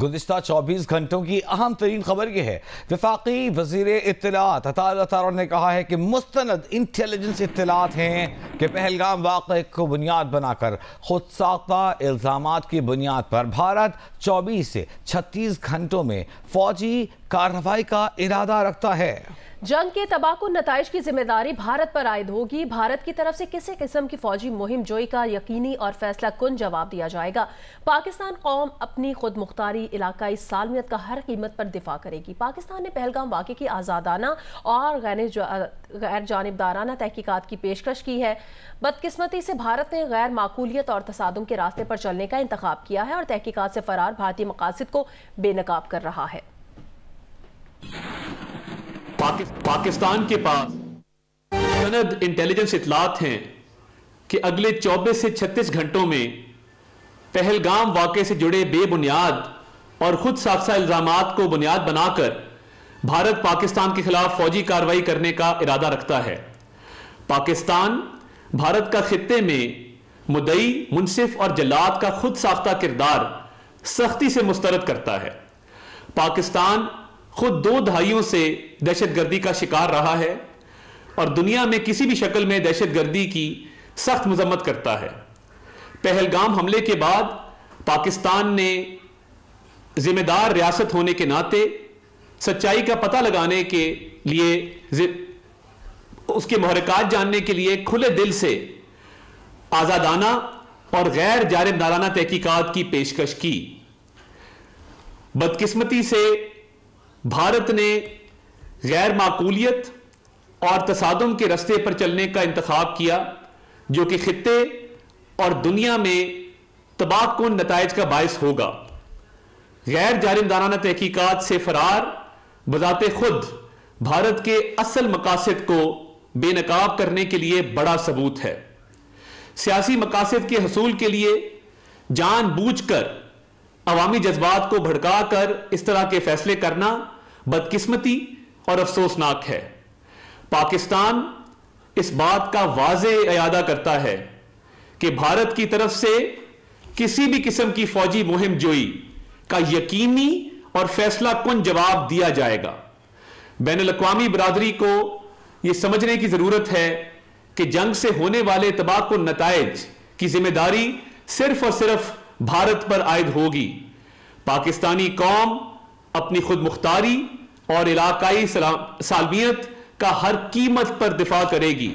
گزشتہ 24 گھنٹوں کی اہم ترین خبر یہ ہے، وفاقی وزیر اطلاعات عطا اللہ تارڑ نے کہا ہے کہ مستند انٹیلیجنس اطلاعات ہیں کہ پہلگام واقعے کو بنیاد بنا کر خود ساختہ الزامات کی بنیاد پر بھارت 24 سے 36 گھنٹوں میں فوجی کارروائی کا ارادہ رکھتا ہے۔ جنگ کے تباہ کن نتائج کی ذمہ داری بھارت پر عائد ہوگی۔ بھارت کی طرف سے کسی قسم کی فوجی مہم جوئی کا یقینی اور فیصلہ کن جواب دیا جائے گا۔ پاکستان قوم اپنی خود مختاری علاقائی سالمیت کا ہر قیمت پر دفاع کرے گی۔ پاکستان نے پہلگام واقعے کی آزادانہ اور غیر جانبدارانہ تحقیقات کی پیشکش کی ہے۔ بدقسمتی سے بھارت نے غیر معقولیت اور تصادم کے راستے پر چلنے کا انتخاب کیا ہے اور تحقیقات سے فرار بھارتی مقاصد کو بے نقاب کر رہا ہے۔ پاکستان کے پاس مستند انٹیلیجنس اطلاعات ہیں کہ اگلے 24 سے 36 گھنٹوں میں پہلگام واقعے سے جڑے بے بنیاد اور خود ساختہ الزامات کو بنیاد بنا کر بھارت پاکستان کے خلاف فوجی کارروائی کرنے کا ارادہ رکھتا ہے۔ پاکستان بھارت کا خطے میں مدعی، منصف اور جلاد کا خود ساختہ کردار سختی سے مسترد کرتا ہے۔ پاکستان خود 2 دہائیوں سے دہشت گردی کا شکار رہا ہے اور دنیا میں کسی بھی شکل میں دہشت گردی کی سخت مذمت کرتا ہے۔ پہلگام حملے کے بعد پاکستان نے ذمہ دار ریاست ہونے کے ناطے سچائی کا پتہ لگانے کے لیے، اس کے محرکات جاننے کے لیے کھلے دل سے آزادانہ اور غیر جانبدارانہ تحقیقات کی پیشکش کی۔ بدقسمتی سے بھارت نے غیر معقولیت اور تصادم کے راستے پر چلنے کا انتخاب کیا، جو کہ خطے اور دنیا میں تباہ کن نتائج کا باعث ہوگا۔ غیر جانبدارانہ تحقیقات سے فرار بذات خود بھارت کے اصل مقاصد کو بے نقاب کرنے کے لیے بڑا ثبوت ہے۔ سیاسی مقاصد کے حصول کے لیے جان بوجھ کر عوامی جذبات کو بھڑکا کر اس طرح کے فیصلے کرنا بدقسمتی اور افسوسناک ہے۔ پاکستان اس بات کا واضح اعادہ کرتا ہے کہ بھارت کی طرف سے کسی بھی قسم کی فوجی مہم جوئی کا یقینی اور فیصلہ کن جواب دیا جائے گا۔ بین الاقوامی برادری کو یہ سمجھنے کی ضرورت ہے کہ جنگ سے ہونے والے تباہ کن نتائج کی ذمہ داری صرف اور صرف بھارت پر عائد ہوگی۔ پاکستانی قوم اپنی خود مختاری اور علاقائی سالمیت کا ہر قیمت پر دفاع کرے گی۔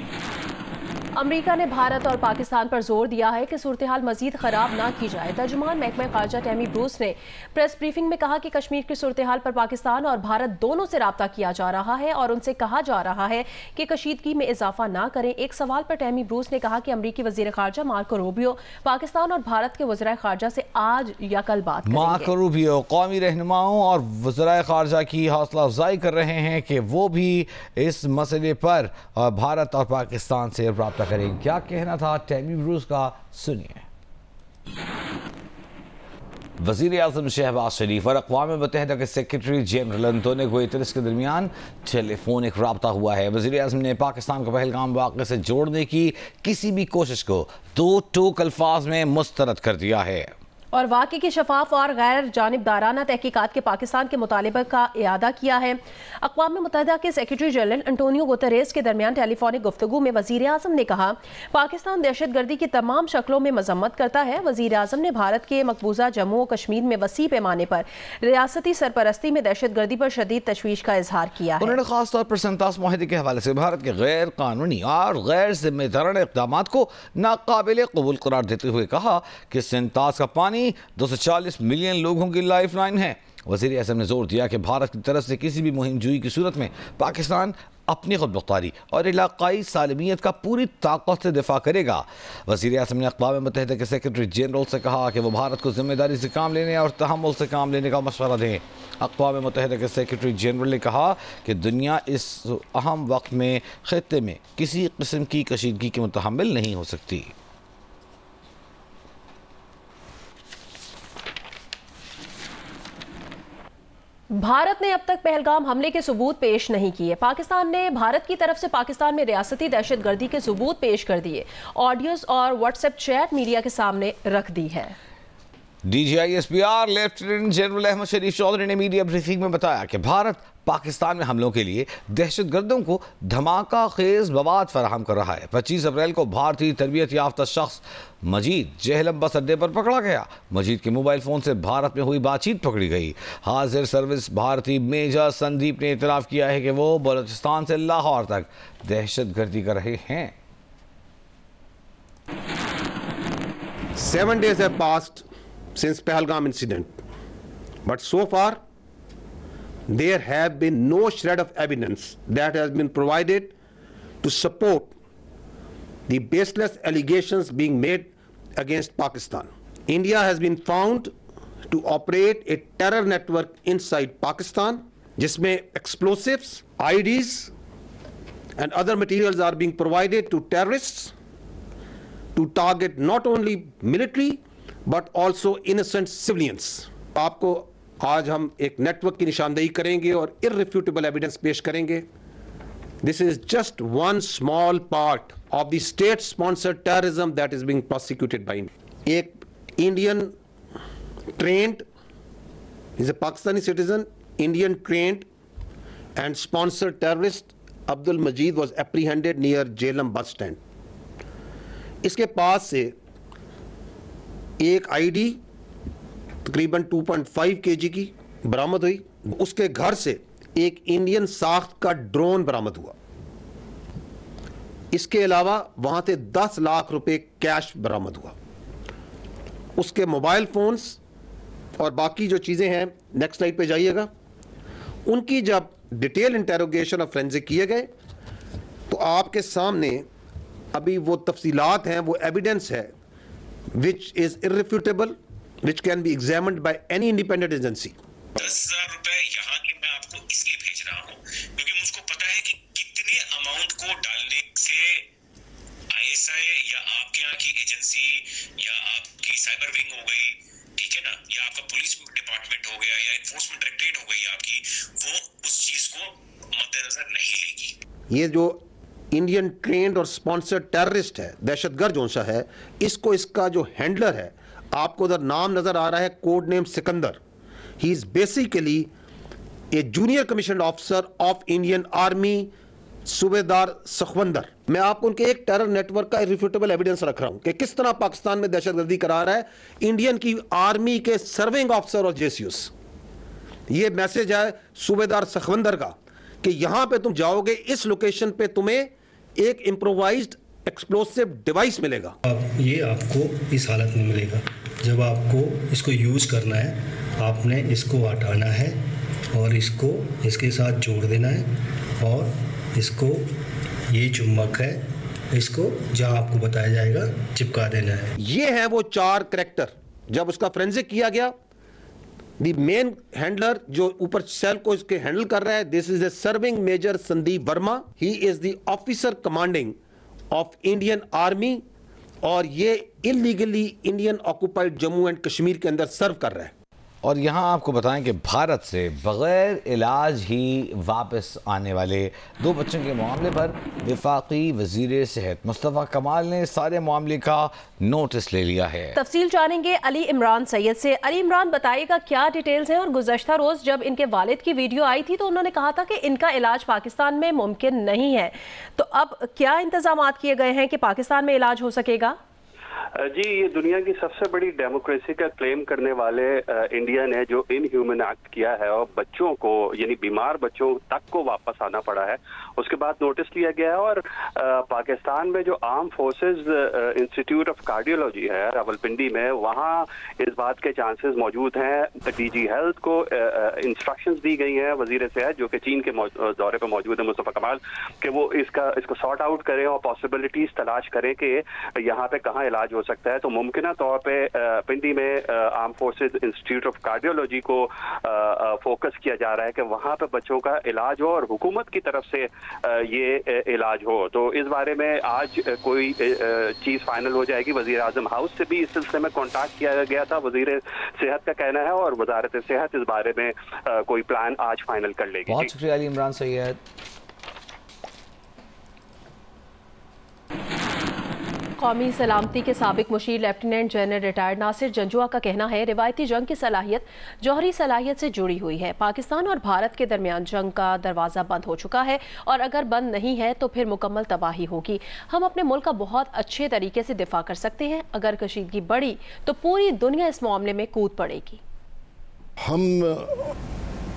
امریکہ نے بھارت اور پاکستان پر زور دیا ہے کہ صورتحال مزید خراب نہ کی جائے۔ ترجمان محکمہ خارجہ ٹیمی بروس نے پریس بریفنگ میں کہا کہ کشمیر کی صورتحال پر پاکستان اور بھارت دونوں سے رابطہ کیا جا رہا ہے اور ان سے کہا جا رہا ہے کہ کشیدگی میں اضافہ نہ کریں۔ ایک سوال پر ٹیمی بروس نے کہا کہ امریکی وزیر خارجہ مارکو روبیو پاکستان اور بھارت کے وزرائے خارجہ سے آج یا کل بات کریں گے۔ مارکو روبیو قومی رہنماؤں اور وزرائے خارجہ کی حوصلہ افزائی کر رہے ہیں کہ وہ بھی اس مسئلے پر بھارت اور پاکستان سے رابطہ کریں۔ کیا کہنا تھا ٹیمی بروس کا، سنیے۔ وزیر اعظم شہباز شریف اور اقوام متحدہ کے سیکرٹری جنرل انٹونیو گوئٹرس کے درمیان ٹیلی فونک رابطہ ہوا ہے۔ وزیر اعظم نے پاکستان کو پہلگام واقعے سے جوڑنے کی کسی بھی کوشش کو 2 ٹوک الفاظ میں مسترد کر دیا ہے اور واقعے کی شفاف اور غیر جانبدارانہ تحقیقات کے پاکستان کے مطالبہ کا اعادہ کیا ہے۔ اقوام متحدہ کے سیکرٹری جنرل انٹونیو گوتریس کے درمیان ٹیلی فونک گفتگو میں وزیر اعظم نے کہا پاکستان دہشت گردی کی تمام شکلوں میں مذمت کرتا ہے۔ وزیر اعظم نے بھارت کے مقبوضہ جموں و کشمیر میں وسیع پیمانے پر ریاستی سرپرستی میں دہشت گردی پر شدید تشویش کا اظہار کیا ہے۔ انہوں نے خاص طور پر سنتاس معاہدے کے حوالے سے بھارت کے غیر قانونی اور غیر ذمہ دارانہ اقدامات کو ناقابل قبول قرار دیتے ہوئے کہا کہ سنتاس کا پانی 240 ملین لوگوں کی لائف لائن ہے۔ وزیر اعظم نے زور دیا کہ بھارت کی طرف سے کسی بھی مہم جوئی کی صورت میں پاکستان اپنی خود مختاری اور علاقائی سالمیت کا پوری طاقت سے دفاع کرے گا۔ وزیر اعظم نے اقوام متحدہ کے سیکرٹری جنرل سے کہا کہ وہ بھارت کو ذمہ داری سے کام لینے اور تحمل سے کام لینے کا مشورہ دیں۔ اقوام متحدہ کے سیکرٹری جنرل نے کہا کہ دنیا اس اہم وقت میں خطے میں کسی قسم کی کشیدگی کے متحمل نہیں ہو سکتی۔ بھارت نے اب تک پہلگام حملے کے ثبوت پیش نہیں کیے۔ پاکستان نے بھارت کی طرف سے پاکستان میں ریاستی دہشت گردی کے ثبوت پیش کر دیے۔ آڈیوز اور واٹس ایپ چیٹ میڈیا کے سامنے رکھ دی ہے۔ DGISPR لیفٹیننٹ جنرل احمد شریف چودھری نے میڈیا بریفنگ میں بتایا کہ بھارت پاکستان میں حملوں کے لیے دہشت گردوں کو دھماکہ خیز مواد فراہم کر رہا ہے۔ 25 اپریل کو بھارتی تربیت یافتہ شخص مجید جہلم بس اڈے پر پکڑا گیا۔ مجید کے موبائل فون سے بھارت میں ہوئی بات چیت پکڑی گئی۔ حاضر سروس بھارتی میجر سندیپ نے اعتراف کیا ہے کہ وہ بلوچستان سے لاہور تک دہشت گردی کر رہے ہیں۔ 7 days have passed since Pahalgam incident, but so far there have been no shred of evidence that has been provided to support the baseless allegations being made against Pakistan. India has been found to operate a terror network inside Pakistan, jisme explosives, IEDs and other materials are being provided to terrorists to target not only military but also innocent civilians. آپ کو آج ہم ایک net work کی نشاندہی کریں گے اور irrefutable evidence پیش کریں گے۔ This is just one small part of the state-sponsored terrorism that is being prosecuted by India. ایک Indian trained, is a Pakistani citizen, Indian trained and sponsored terrorist Abdul Majid was apprehended near Jhelum bus stand. اس کے پاس سے ایک I D تقریباً 2.5 kg کی برآمد ہوئی۔ اس کے گھر سے ایک انڈین ساخت کا ڈرون برآمد ہوا۔ اس کے علاوہ وہاں سے 10 لاکھ روپے کیش برآمد ہوا۔ اس کے موبائل فونز اور باقی جو چیزیں ہیں، نیکسٹ سلائیڈ پہ جائیے گا، ان کی جب ڈیٹیل انٹیروگیشن اور فرینزک کیے گئے تو آپ کے سامنے ابھی وہ تفصیلات ہیں، وہ ایویڈنس ہے which is irrefutable, which can be examined by any independent agency. 10,000 روپے یہاں کے میں آپ کو اس لیے بھیج رہا ہوں کیونکہ مجھ کو پتا ہے کہ کتنے اماؤنٹ کو ڈالنے سے ISI یا آپ کے یہاں کی ایجنسی یا آپ کی سائبر ونگ ہو گئی، ٹھیک ہے نا، یا آپ کا پولیس ڈپارٹمنٹ ہو گیا یا انفورسمنٹ ڈائریکٹریٹ ہو گئی آپ کی، وہ اس چیز کو مد نظر نہیں لے گی۔ یہ جو انڈین ٹرینڈ اور سپانسرڈ ٹیررسٹ ہے، دہشت گرد جو سا ہے، اس کو اس کا جو ہینڈلر ہے، آپ کو ادھر نام نظر آ رہا ہے، code name Sikandar. He is basically a junior commissioned officer of Indian army, Subedar Sukhwinder. میں آپ کو ان کے ایک ٹیرر نیٹ ورک کا ریفیوٹیبل ایویڈنس رکھ رہا ہوں کہ کس طرح پاکستان میں دہشت گردی کرا رہا ہے انڈین کی آرمی کے سرونگ آفیسر اور JCOs۔ یہ میسج ہے صوبیدار سخوندر کا کہ یہاں پہ تم جاؤ گے، اس لوکیشن پہ تمہیں ایک امپرووائزڈ ایکسپلوسیو ڈیوائس ملے گا۔ اب یہ آپ کو اس حالت میں ملے گا جب آپ کو اس کو یوز کرنا ہے، آپ نے اس کو ہٹانا ہے اور اس کو اس کے ساتھ جوڑ دینا ہے اور اس کو یہ چمک ہے، اس کو جہاں آپ کو بتایا جائے گا چپکا دینا ہے۔ یہ ہے وہ 4 کریکٹر۔ جب اس کا فرینزک کیا گیا، دی مین ہینڈلر جو اوپر سیل کو اس کے ہینڈل کر رہا ہے، this is a serving major Sandeep Verma, he is the officer commanding of Indian army, اور یہ illegally Indian occupied Jammu and Kashmir کے اندر سرو کر رہا ہے۔ اور یہاں آپ کو بتائیں کہ بھارت سے بغیر علاج ہی واپس آنے والے 2 بچوں کے معاملے پر وفاقی وزیر صحت مصطفیٰ کمال نے سارے معاملے کا نوٹس لے لیا ہے۔ تفصیل جانیں گے علی عمران سید سے۔ علی عمران، بتائیے گا کیا ڈیٹیلز ہیں، اور گزشتہ روز جب ان کے والد کی ویڈیو آئی تھی تو انہوں نے کہا تھا کہ ان کا علاج پاکستان میں ممکن نہیں ہے، تو اب کیا انتظامات کیے گئے ہیں کہ پاکستان میں علاج ہو سکے گا؟ جی، یہ دنیا کی سب سے بڑی ڈیموکریسی کا کلیم کرنے والے انڈیا نے جو ان ہیومن ایکٹ کیا ہے اور بچوں کو، یعنی بیمار بچوں تک کو واپس آنا پڑا ہے، اس کے بعد نوٹس لیا گیا ہے۔ اور پاکستان میں جو arm forces institute of cardiology ہے راولپنڈی میں، وہاں اس بات کے چانسز موجود ہیں۔ DG ہیلتھ کو انسٹرکشنز دی گئی ہیں وزیر صحت جو کہ چین کے دورے پہ موجود ہے مصطفیٰ کمال، کہ وہ اس کو سارٹ آؤٹ کریں اور پاسبلٹیز تلاش کریں کہ یہاں پہ کہاں علاج ہو سکتا ہے۔ تو ممکنہ طور پہ پنڈی میں arm forces institute of cardiology کو فوکس کیا جا رہا ہے کہ وہاں پہ بچوں کا علاج ہو اور حکومت کی طرف سے یہ علاج ہو۔ تو اس بارے میں آج کوئی چیز فائنل ہو جائے گی۔ وزیر اعظم ہاؤس سے بھی اس سلسلے میں کانٹیکٹ کیا گیا تھا، وزیر صحت کا کہنا ہے، اور وزارت صحت اس بارے میں کوئی پلان آج فائنل کر لے گی۔ بہت شکریہ علی عمران سید۔ قومی سلامتی کے سابق مشیر لیفٹیننٹ جنرل ریٹائرڈ ناصر جنجوعہ کا کہنا ہے روایتی جنگ کی صلاحیت جوہری صلاحیت سے جڑی ہوئی ہے. پاکستان اور بھارت کے درمیان جنگ کا دروازہ بند ہو چکا ہے اور اگر بند نہیں ہے تو پھر مکمل تباہی ہوگی. ہم اپنے ملک کا بہت اچھے طریقے سے دفاع کر سکتے ہیں. اگر کشیدگی بڑھی تو پوری دنیا اس معاملے میں کود پڑے گی. ہم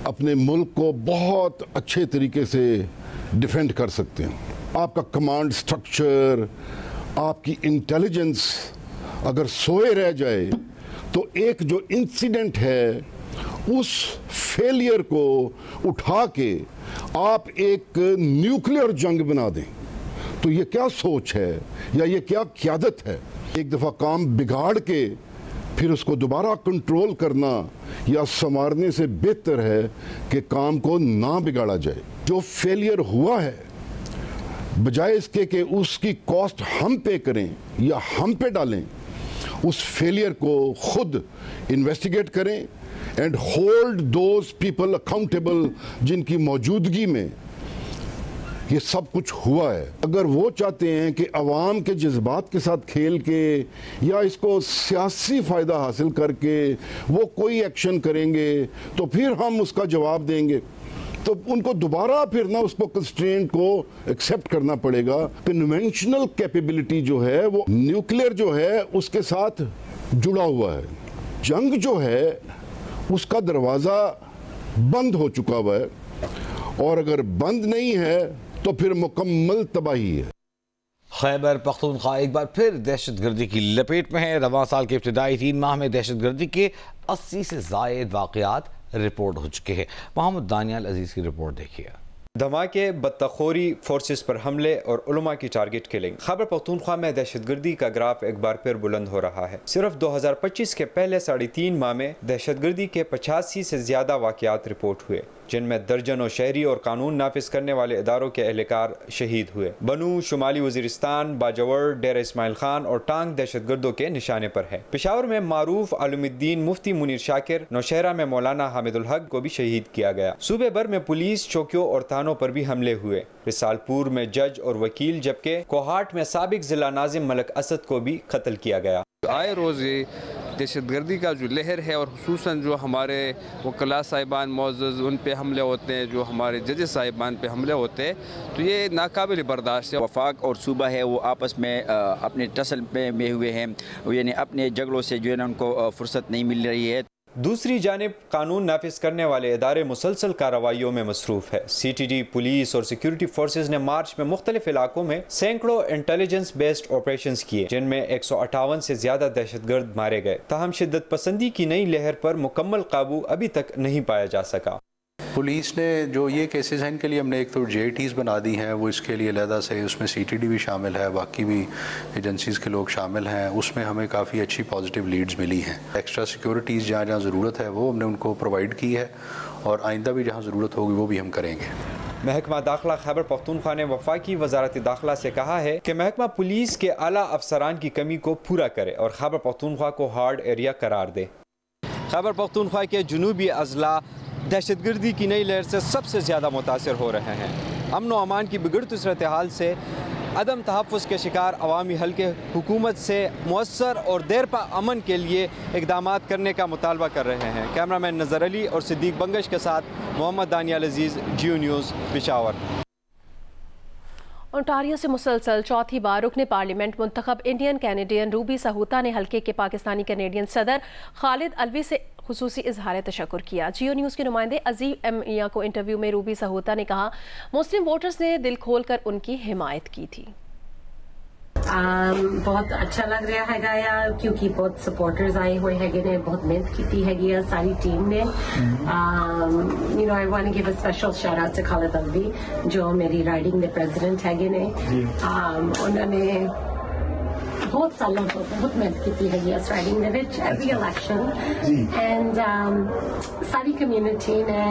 اپنے ملک کو بہت اچھے طریقے سے ڈیفینڈ کر سکتے ہیں. آپ کا کمانڈ سٹرکچر، آپ کی انٹیلیجنس اگر سوئے رہ جائے تو ایک جو انسیڈنٹ ہے اس فیلئر کو اٹھا کے آپ ایک نیوکلیئر جنگ بنا دیں تو یہ کیا سوچ ہے یا یہ کیا قیادت ہے؟ ایک دفعہ کام بگاڑ کے پھر اس کو دوبارہ کنٹرول کرنا یا سنوارنے سے بہتر ہے کہ کام کو نہ بگاڑا جائے. جو فیلئر ہوا ہے بجائے اس کے کہ اس کی کاسٹ ہم پے کریں یا ہم پہ ڈالیں، اس فیلئر کو خود انویسٹیگیٹ کریں and hold those people accountable جن کی موجودگی میں یہ سب کچھ ہوا ہے. اگر وہ چاہتے ہیں کہ عوام کے جذبات کے ساتھ کھیل کے یا اس کو سیاسی فائدہ حاصل کر کے وہ کوئی ایکشن کریں گے تو پھر ہم اس کا جواب دیں گے. تو ان کو دوبارہ پھر نہ اس کو کنسٹرینٹ کو ایکسیپٹ کرنا پڑے گا. کنونشنل کیپیبلٹی جو ہے وہ نیوکلیئر جو ہے اس کے ساتھ جڑا ہوا ہے. جنگ جو ہے اس کا دروازہ بند ہو چکا ہوا ہے اور اگر بند نہیں ہے تو پھر مکمل تباہی ہے. خیبر پختونخوا ایک بار پھر دہشت گردی کی لپیٹ میں ہے. رواں سال کے ابتدائی 3 ماہ میں دہشت گردی کے 80 سے زائد واقعات رپورٹ ہو چکے ہیں. محمد دانیال عزیز کی رپورٹ دیکھیے. دھماکے، بدتخوری، فورسز پر حملے اور علماء کی ٹارگٹ کلنگ. خیبر پختونخوا میں دہشت گردی کا گراف ایک بار پھر بلند ہو رہا ہے. صرف 2025 کے پہلے 3.5 ماہ میں دہشت گردی کے 85 سے زیادہ واقعات رپورٹ ہوئے، جن میں درجنوں شہری اور قانون نافذ کرنے والے اداروں کے اہلکار شہید ہوئے. بنو، شمالی وزیرستان، باجوڑ، ڈیرہ اسماعیل خان اور ٹانگ دہشت گردوں کے نشانے پر ہے. پشاور میں معروف عالم الدین مفتی منیر شاکر، نوشہرہ میں مولانا حامد الحق کو بھی شہید کیا گیا. صوبے بھر میں پولیس چوکیوں اور تھانوں پر بھی حملے ہوئے. رسال پور میں جج اور وکیل، جبکہ کوہاٹ میں سابق ضلع ناظم ملک اسد کو بھی قتل کیا گیا. آئے روز دہشت گردی کا جو لہر ہے اور خصوصاً جو ہمارے وکلاء صاحبان معزز ان پہ حملے ہوتے ہیں، جو ہمارے ججز صاحبان پہ حملے ہوتے ہیں، تو یہ ناقابل برداشت ہے. وفاق اور صوبہ ہے وہ آپس میں اپنے ٹسل میں ہوئے ہیں، یعنی اپنے جھگڑوں سے جو ہے نا ان کو فرصت نہیں مل رہی ہے. دوسری جانب قانون نافذ کرنے والے ادارے مسلسل کارروائیوں میں مصروف ہے. سی ٹی ڈی، پولیس اور سیکیورٹی فورسز نے مارچ میں مختلف علاقوں میں سینکڑوں انٹیلیجنس بیسڈ آپریشنز کیے، جن میں 158 سے زیادہ دہشت گرد مارے گئے. تاہم شدت پسندی کی نئی لہر پر مکمل قابو ابھی تک نہیں پایا جا سکا. پولیس نے جو یہ کیسز ہیں ان کے لیے ہم نے ایک تو JITs بنا دی ہیں، وہ اس کے لیے علیحدہ سے، اس میں CTD بھی شامل ہے، باقی بھی ایجنسیز کے لوگ شامل ہیں. اس میں ہمیں کافی اچھی پازیٹیو لیڈز ملی ہیں. ایکسٹرا سیکیورٹیز جہاں جہاں ضرورت ہے وہ ہم نے ان کو پرووائڈ کی ہے اور آئندہ بھی جہاں ضرورت ہوگی وہ بھی ہم کریں گے. محکمہ داخلہ خیبر پختونخوا نے وفاقی وزارت داخلہ سے کہا ہے کہ محکمہ پولیس کے اعلیٰ افسران کی کمی کو پورا کرے اور خیبر پختونخوا کو ہارڈ ایریا قرار دے. خیبر پختونخوا کے جنوبی اضلاع دہشت گردی کی نئی لہر سے سب سے زیادہ متاثر ہو رہے ہیں. امن و امان کی بگڑتی صورتحال سے عدم تحفظ کے شکار عوامی حلقے حکومت سے مؤثر اور دیرپا امن کے لیے اقدامات کرنے کا مطالبہ کر رہے ہیں. کیمرہ مین نظر علی اور صدیق بنگش کے ساتھ محمد دانیال عزیز، جیو نیوز، پشاور. اونٹاریو سے مسلسل چوتھی بار رکن پارلیمنٹ منتخب انڈین کینیڈین روبی سہوتا نے حلقے کے پاکستانی کینیڈین صدر خالد الوی سے خصوصی اظہار تشکر کیا. جیو نیوز کے نمائندے عظیم ایم میاں کو انٹرویو میں روبی سہوتا نے کہا مسلم ووٹرز نے دل کھول کر ان کی حمایت کی تھی. بہت اچھا لگ رہا ہے گا کیونکہ بہت سپورٹرز آئے ہوئے ہیں نے، بہت محنت کی ہے ساری ٹیم نے. I want to give a special shout out to خالد الوی جو میری رائڈنگ کے پریزیڈنٹ ہے نے. انہوں نے بہت سالوں کو بہت محنت کی ہے اس رائڈنگ میں ایوری الیکشن، اینڈ ساری کمیونٹی نے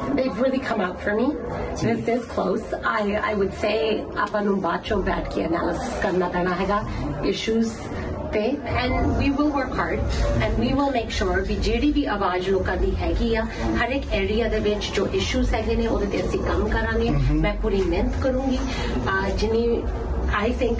they've really come out for me. This is close. I would say اپن باتوں بیٹھ کے انالیسس کرنا پڑنا ہے گا issues پہ، and we will work hard and we will make sure بھی جیڑی بھی آواز لوکاں دی ہے ہر ایک ایریا دے وچ جو ایشوز ہے نے وہ تے اسی کام کرانگے. میں پوری محنت کروں گی. جنی I think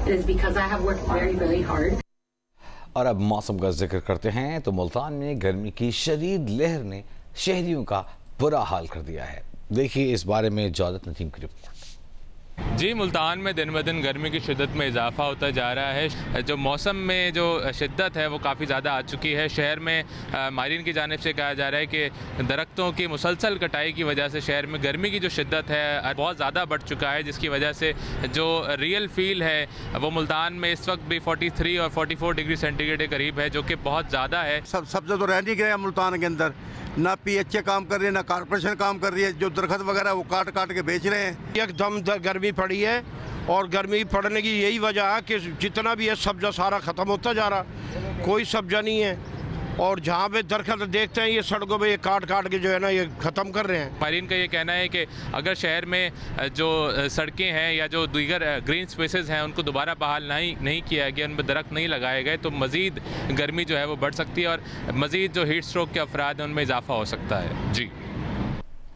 it is because I have worked very very hard. اور اب موسم کا ذکر کرتے ہیں تو ملتان میں گرمی کی شدید لہر نے شہریوں کا برا حال کر دیا ہے. دیکھیے اس بارے میں جودت نتیم کی رپورٹ. جی ملتان میں دن بدن گرمی کی شدت میں اضافہ ہوتا جا رہا ہے. جو موسم میں جو شدت ہے وہ کافی زیادہ آ چکی ہے. شہر میں ماہرین کی جانب سے کہا جا رہا ہے کہ درختوں کی مسلسل کٹائی کی وجہ سے شہر میں گرمی کی جو شدت ہے بہت زیادہ بڑھ چکا ہے, جس کی وجہ سے جو ریئل فیل ہے وہ ملتان میں اس وقت بھی 43 اور 44 ڈگری سینٹی گریڈ کے قریب ہے, جو کہ بہت زیادہ ہے. سبزہ تو رہ نہیں گیا ملتان کے اندر, نہ پی ایچ اے کام کر رہی ہے, نہ کارپوریشن کام کر رہی ہے. جو درخت وغیرہ وہ کاٹ کاٹ کے بیچ رہے ہیں. ایک دم گرمی پڑی ہے, اور گرمی پڑنے کی یہی وجہ ہے کہ جتنا بھی ہے سبزہ سارا ختم ہوتا جا رہا, کوئی سبزہ نہیں ہے. اور جہاں پہ درخت دیکھتے ہیں یہ سڑکوں پہ یہ کاٹ کاٹ کے جو ہے نا یہ ختم کر رہے ہیں. ماہرین کا یہ کہنا ہے کہ اگر شہر میں جو سڑکیں ہیں یا جو دیگر گرین سپیسز ہیں ان کو دوبارہ بحال نہیں کیا گیا, ان میں درخت نہیں لگائے گئے, تو مزید گرمی جو ہے وہ بڑھ سکتی ہے اور مزید جو ہیٹ سٹروک کے افراد ہیں ان میں اضافہ ہو سکتا ہے. جی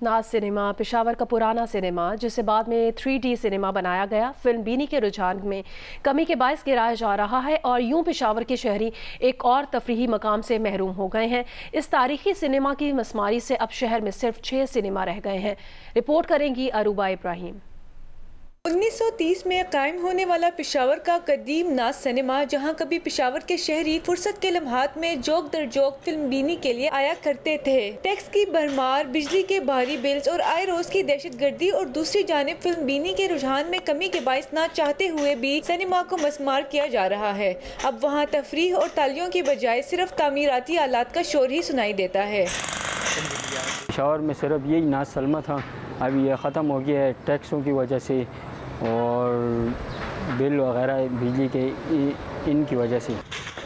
ناز سنیما پشاور کا پرانا سنیما جسے بعد میں 3D سنیما بنایا گیا, فلم بینی کے رجحان میں کمی کے باعث گرایا جا رہا ہے, اور یوں پشاور کے شہری ایک اور تفریحی مقام سے محروم ہو گئے ہیں. اس تاریخی سنیما کی مسماری سے اب شہر میں صرف 6 سنیما رہ گئے ہیں. رپورٹ کریں گی عروبہ ابراہیم. 1930 میں قائم ہونے والا پشاور کا قدیم ناز سنیما, جہاں کبھی پشاور کے شہری فرصت کے لمحات میں جوک در جوک فلم بینی کے لیے آیا کرتے تھے. ٹیکس کی بھرمار, بجلی کے بھاری بلز اور آئے روز کی دہشت گردی, اور دوسری جانب فلم بینی کے رجحان میں کمی کے باعث نہ چاہتے ہوئے بھی سنیما کو مسمار کیا جا رہا ہے. اب وہاں تفریح اور تالیوں کی بجائے صرف تعمیراتی آلات کا شور ہی سنائی دیتا ہے. پشاور میں صرف یہی ناز سنیما تھا, اب یہ ختم ہو گیا ہے ٹیکسوں کی وجہ سے اور بل وغیرہ بجلی کے ان کی وجہ سے.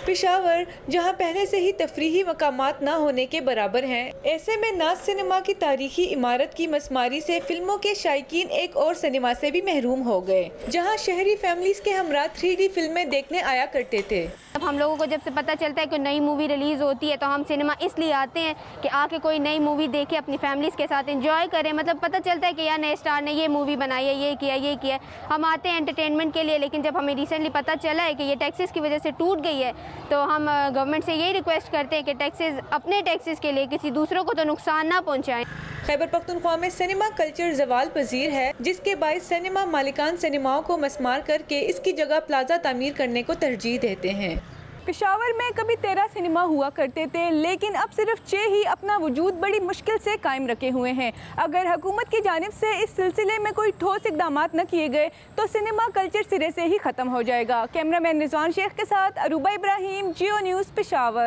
پشاور جہاں پہلے سے ہی تفریحی مقامات نہ ہونے کے برابر ہیں, ایسے میں ناز سنیما کی تاریخی عمارت کی مسماری سے فلموں کے شائقین ایک اور سنیما سے بھی محروم ہو گئے, جہاں شہری فیملیز کے ہمراہ 3D فلمیں دیکھنے آیا کرتے تھے. اب ہم لوگوں کو جب سے پتہ چلتا ہے کہ نئی مووی ریلیز ہوتی ہے تو ہم سنیما اس لیے آتے ہیں کہ آ کے کوئی نئی مووی دیکھے, اپنی فیملیز کے ساتھ انجوائے کریں. مطلب پتہ چلتا ہے کہ یار نئے اسٹار نے یہ مووی بنائی ہے, یہ کیا. ہم آتے ہیں انٹرٹینمنٹ کے لیے, لیکن جب ہمیں ریسنٹلی پتہ چلا ہے کہ یہ ٹیکسز کی وجہ سے ٹوٹ گئی ہے تو ہم گورنمنٹ سے یہی ریکویسٹ کرتے ہیں کہ ٹیکسز اپنے ٹیکسز کے لیے کسی دوسروں کو تو نقصان نہ پہنچائیں. خیبر پختونخوا میں سنیما کلچر زوال پذیر ہے, جس کے باعث سنیما مالکان سنیماؤں کو مسمار کر کے اس کی جگہ پلازا تعمیر کرنے کو ترجیح دیتے ہیں. پشاور میں کبھی 13 سنیما ہوا کرتے تھے, لیکن اب صرف 6 ہی اپنا وجود بڑی مشکل سے قائم رکھے ہوئے ہیں. اگر حکومت کی جانب سے اس سلسلے میں کوئی ٹھوس اقدامات نہ کیے گئے تو سنیما کلچر سرے سے ہی ختم ہو جائے گا. کیمرہ مین رضوان شیخ کے ساتھ عروبہ ابراہیم, جیو نیوز پشاور.